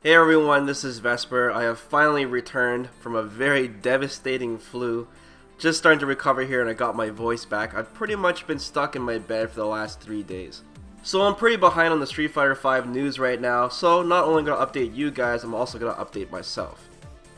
Hey everyone, this is Vesper. I have finally returned from a very devastating flu. Just starting to recover here and I got my voice back. I've pretty much been stuck in my bed for the last 3 days. So I'm pretty behind on the Street Fighter V news right now, so not only going to update you guys, I'm also going to update myself.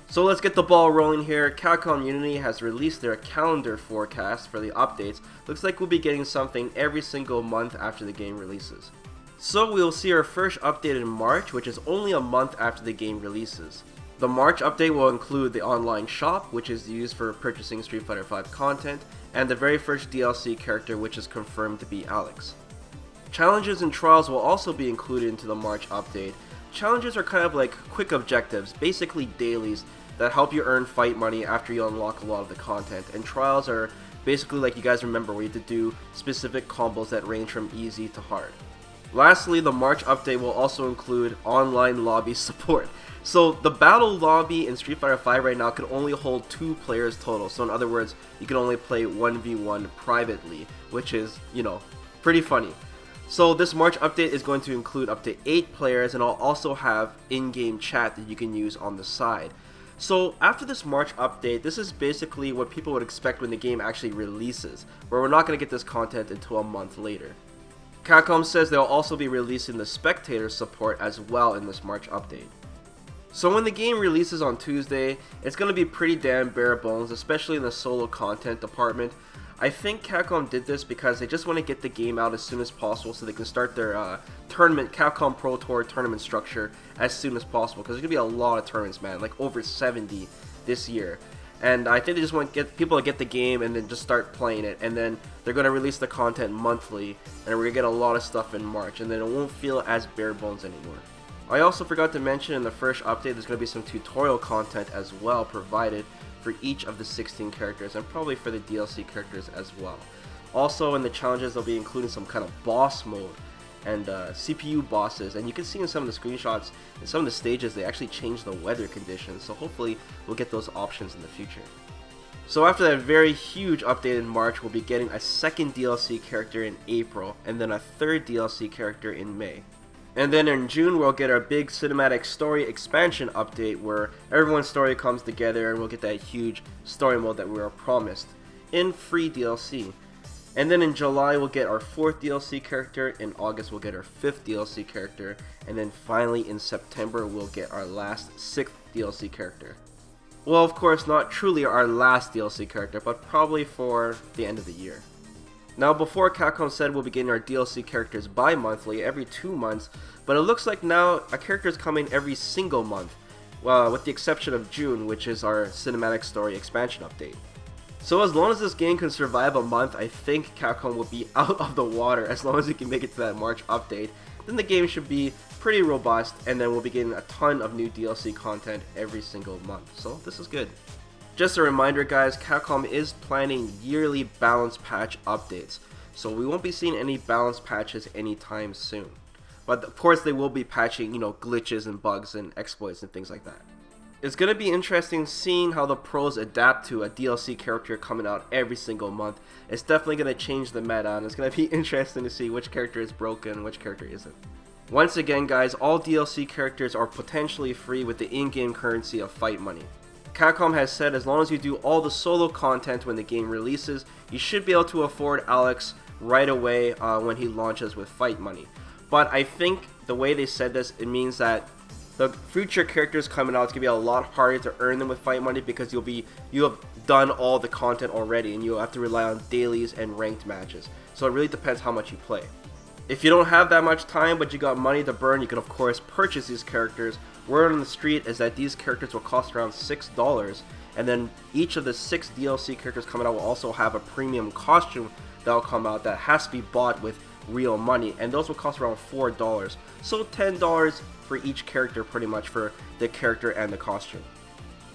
So let's get the ball rolling here. Capcom Unity has released their calendar forecast for the updates. Looks like we'll be getting something every single month after the game releases. So we'll see our first update in March, which is only a month after the game releases. The March update will include the online shop, which is used for purchasing Street Fighter V content, and the very first DLC character, which is confirmed to be Alex. Challenges and trials will also be included into the March update. Challenges are kind of like quick objectives, basically dailies, that help you earn fight money after you unlock a lot of the content, and trials are basically like you guys remember where you have to do specific combos that range from easy to hard. Lastly, the March update will also include online lobby support. So the battle lobby in Street Fighter V right now can only hold 2 players total. So in other words, you can only play 1v1 privately, which is, pretty funny. So this March update is going to include up to 8 players, and I'll also have in-game chat that you can use on the side. So after this March update, this is basically what people would expect when the game actually releases, where we're not going to get this content until a month later. Capcom says they'll also be releasing the spectator support as well in this March update. So when the game releases on Tuesday, it's going to be pretty damn bare bones, especially in the solo content department. I think Capcom did this because they just want to get the game out as soon as possible so they can start their tournament, Capcom Pro Tour tournament structure as soon as possible, because there's going to be a lot of tournaments, man, like over 70 this year. And I think they just want to get people to get the game and then just start playing it, and then they're going to release the content monthly, and we're going to get a lot of stuff in March, and then it won't feel as bare bones anymore. I also forgot to mention in the first update there's going to be some tutorial content as well provided for each of the 16 characters, and probably for the DLC characters as well. Also in the challenges they'll be including some kind of boss mode and CPU bosses, and you can see in some of the screenshots in some of the stages they actually changed the weather conditions, so hopefully we'll get those options in the future. So after that very huge update in March, we'll be getting a second DLC character in April, and then a third DLC character in May. And then in June we'll get our big cinematic story expansion update where everyone's story comes together and we'll get that huge story mode that we were promised in free DLC. And then in July we'll get our 4th DLC character, in August we'll get our 5th DLC character, and then finally in September we'll get our last 6th DLC character. Well, of course not truly our last DLC character, but probably for the end of the year. Now before, Capcom said we'll be getting our DLC characters bi-monthly, every 2 months, but it looks like now a character is coming every single month, with the exception of June, which is our cinematic story expansion update. So as long as this game can survive a month, I think Capcom will be out of the water. As long as we can make it to that March update, then the game should be pretty robust, and then we'll be getting a ton of new DLC content every single month. So this is good. Just a reminder guys, Capcom is planning yearly balance patch updates, so we won't be seeing any balance patches anytime soon. But of course they will be patching, glitches and bugs and exploits and things like that. It's going to be interesting seeing how the pros adapt to a DLC character coming out every single month. It's definitely going to change the meta, and it's going to be interesting to see which character is broken and which character isn't. Once again guys, all DLC characters are potentially free with the in-game currency of fight money. Capcom has said as long as you do all the solo content when the game releases, you should be able to afford Alex right away when he launches with fight money. But I think the way they said this, it means that the future characters coming out, it's going to be a lot harder to earn them with fight money because you have done all the content already and you'll have to rely on dailies and ranked matches. So it really depends how much you play. If you don't have that much time but you got money to burn, you can of course purchase these characters. Word on the street is that these characters will cost around $6, and then each of the 6 DLC characters coming out will also have a premium costume that will come out that has to be bought with real money, and those will cost around $4. So $10 for each character pretty much for the character and the costume.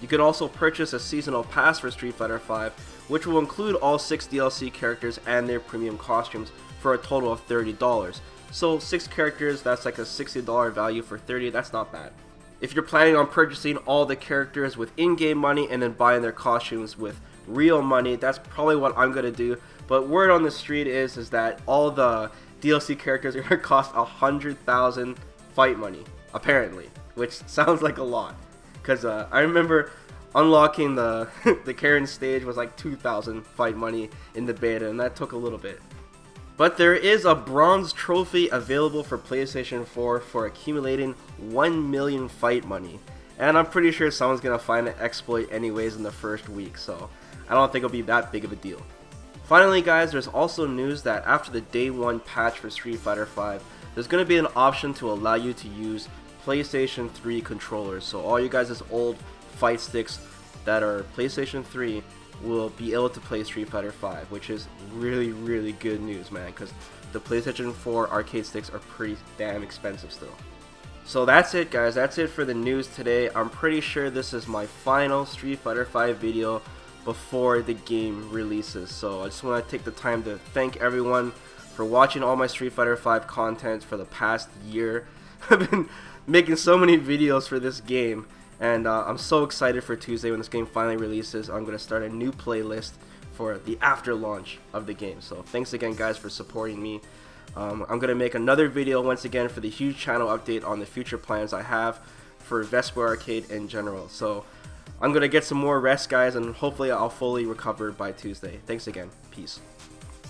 You can also purchase a seasonal pass for Street Fighter V, which will include all 6 DLC characters and their premium costumes for a total of $30. So 6 characters, that's like a $60 value for $30, that's not bad. If you're planning on purchasing all the characters with in-game money and then buying their costumes with real money, that's probably what I'm going to do. But word on the street is that all the DLC characters are going to cost 100,000 fight money, apparently. which sounds like a lot. Because I remember unlocking the the Karen stage was like 2,000 fight money in the beta, and that took a little bit. But there is a bronze trophy available for PlayStation 4 for accumulating 1 million fight money. And I'm pretty sure someone's going to find an exploit anyways in the first week, so I don't think it'll be that big of a deal. Finally guys, there's also news that after the day 1 patch for Street Fighter V, there's going to be an option to allow you to use PlayStation 3 controllers. So all you guys' old fight sticks that are PlayStation 3 will be able to play Street Fighter V, which is really good news, man, because the PlayStation 4 arcade sticks are pretty damn expensive still. So that's it guys, that's it for the news today. I'm pretty sure this is my final Street Fighter V video before the game releases. So I just want to take the time to thank everyone for watching all my Street Fighter V content for the past year. I've been making so many videos for this game, and I'm so excited for Tuesday when this game finally releases. I'm going to start a new playlist for the after launch of the game. So thanks again guys for supporting me. I'm going to make another video once again for the huge channel update on the future plans I have for VesperArcade in general. So I'm going to get some more rest guys, and hopefully I'll fully recover by Tuesday. Thanks again. Peace.